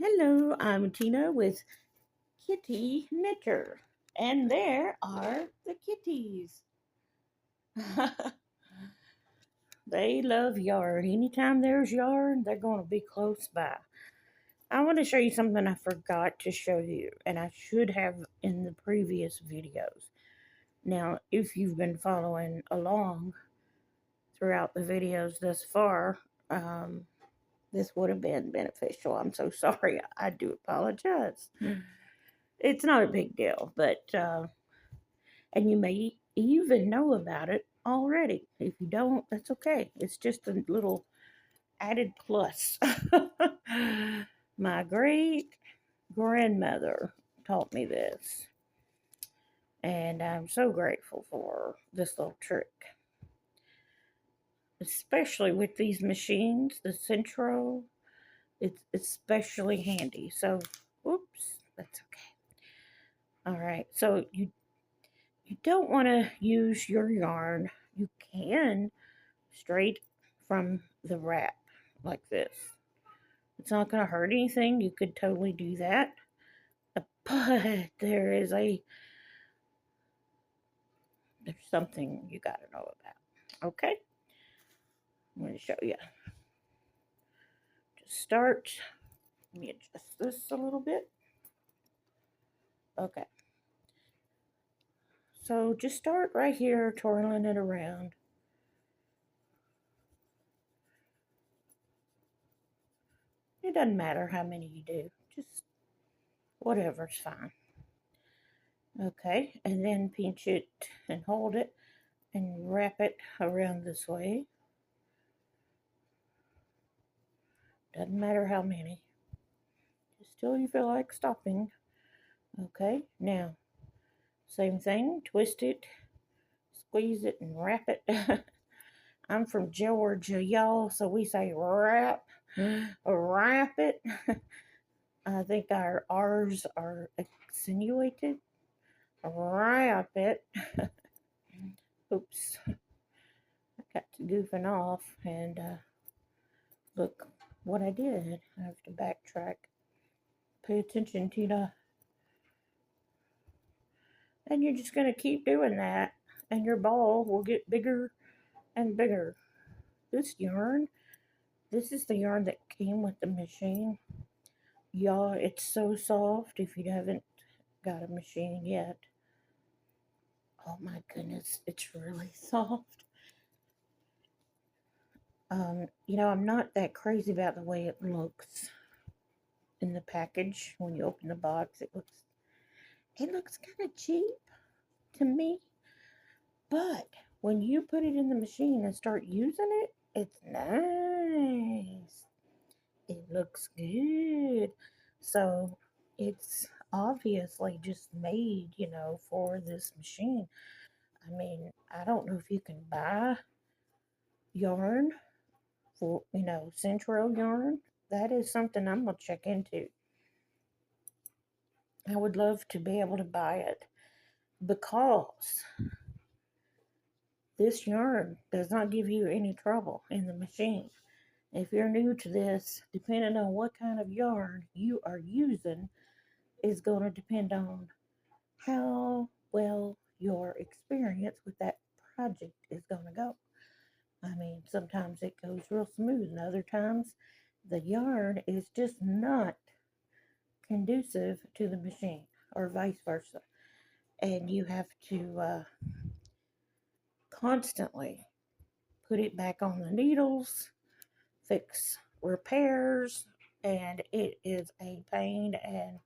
Hello, I'm Tina with Kitty Knitter, and there are the kitties. They love yarn. Anytime there's yarn, they're going to be close by. I want to show you something I forgot to show you, and I should have in the previous videos. Now, if you've been following along throughout the videos thus far, this would have been beneficial. I'm so sorry. I do apologize. It's not a big deal, but and you may even know about it already. If you don't, that's okay. It's just a little added plus. My great grandmother taught me this, and I'm so grateful for this little trick, especially with these machines. The Centro, it's especially handy. So, oops, that's okay. All right, so you don't want to use your yarn. You can straight from the wrap like this. It's not going to hurt anything. You could totally do that. But there's something you got to know about. Okay? I'm going to show you. Just start. Let me adjust this a little bit. Okay. So just start right here, twirling it around. It doesn't matter how many you do. Just whatever's fine. Okay, and then pinch it and hold it and wrap it around this way. Doesn't matter how many. Just till you feel like stopping. Okay, now, same thing. Twist it, squeeze it, and wrap it. I'm from Georgia, y'all, so we say wrap. Wrap it. I think our R's are accentuated. Wrap it. Oops. I got to goofing off, and look what I did. I have to backtrack. Pay attention, Tina. And you're just going to keep doing that, and your ball will get bigger and bigger. This yarn, this is the yarn that came with the machine. Y'all, it's so soft if you haven't got a machine yet. Oh my goodness, it's really soft. I'm not that crazy about the way it looks in the package. When you open the box, it looks kind of cheap to me. But when you put it in the machine and start using it, it's nice. It looks good. So it's obviously just made, for this machine. I mean, I don't know if you can buy yarn for, Centro yarn. That is something I'm going to check into. I would love to be able to buy it because this yarn does not give you any trouble in the machine. If you're new to this, depending on what kind of yarn you are using, is going to depend on how well your experience with that project is going to go. I mean, sometimes it goes real smooth, and other times the yarn is just not conducive to the machine, or vice versa. And you have to constantly put it back on the needles, fix repairs, and it is a pain and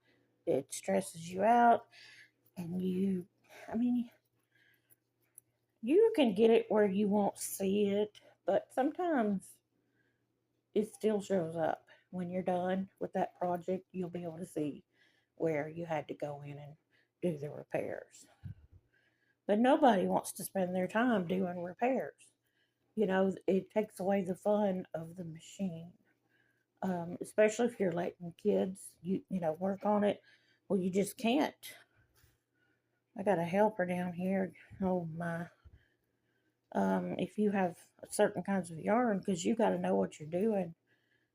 it stresses you out. And I mean, you can get it where you won't see it, but sometimes it still shows up. When you're done with that project, you'll be able to see where you had to go in and do the repairs. But nobody wants to spend their time doing repairs. It takes away the fun of the machine. Especially if you're letting kids, work on it. Well, you just can't. I got a helper down here. Oh my! If you have certain kinds of yarn, because you got to know what you're doing.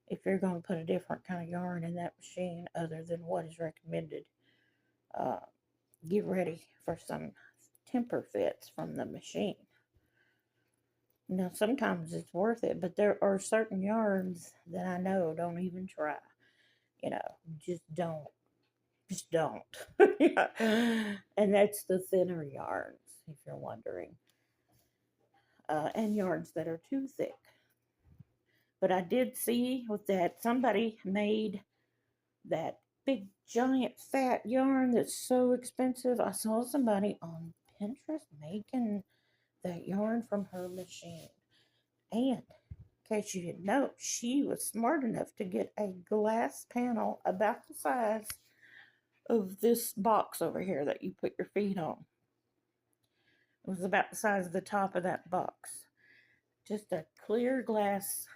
if you're going to put a different kind of yarn in that machine other than what is recommended. Uh, get ready for some temper fits from the machine. Now, sometimes it's worth it, but there are certain yarns that I know don't even try. You know, just don't. Just don't. Yeah. And that's the thinner yarns, if you're wondering, and yarns that are too thick. But I did see with that somebody made that big giant fat yarn that's so expensive. I saw somebody on Pinterest making that yarn from her machine. And in case you didn't know, she was smart enough to get a glass panel about the size of this box over here that you put your feet on. It was about the size of the top of that box. Just a clear glass,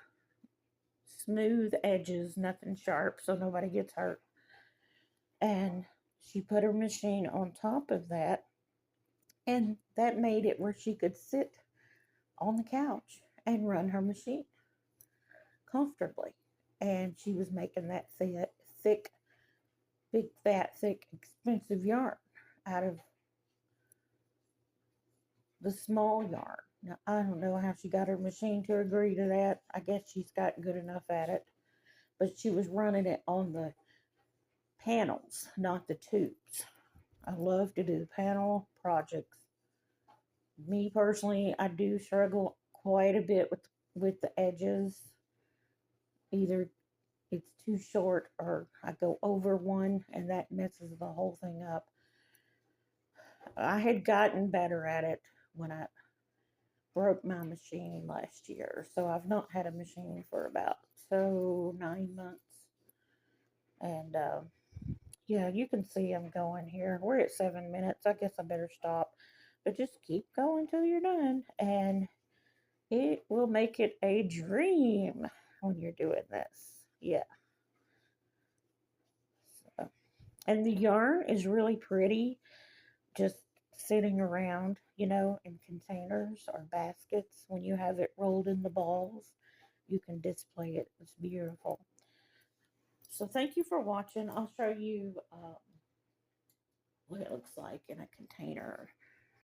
smooth edges, nothing sharp, so nobody gets hurt. And she put her machine on top of that, and that made it where she could sit on the couch and run her machine comfortably. And she was making that thick, big, fat, thick, expensive yarn out of the small yarn. Now, I don't know how she got her machine to agree to that. I guess she's got good enough at it. But she was running it on the panels, not the tubes. I love to do panel projects. Me personally, I do struggle quite a bit with the edges. Either it's too short or I go over one and that messes the whole thing up. I had gotten better at it when I broke my machine last year. So I've not had a machine for about 9 months. And yeah, you can see I'm going here. We're at 7 minutes. I guess I better stop. But just keep going till you're done. And it will make it a dream when you're doing this. Yeah. So, and the yarn is really pretty just sitting around, in containers or baskets. When you have it rolled in the balls, you can display it. It's beautiful. So thank you for watching. I'll show you what it looks like in a container.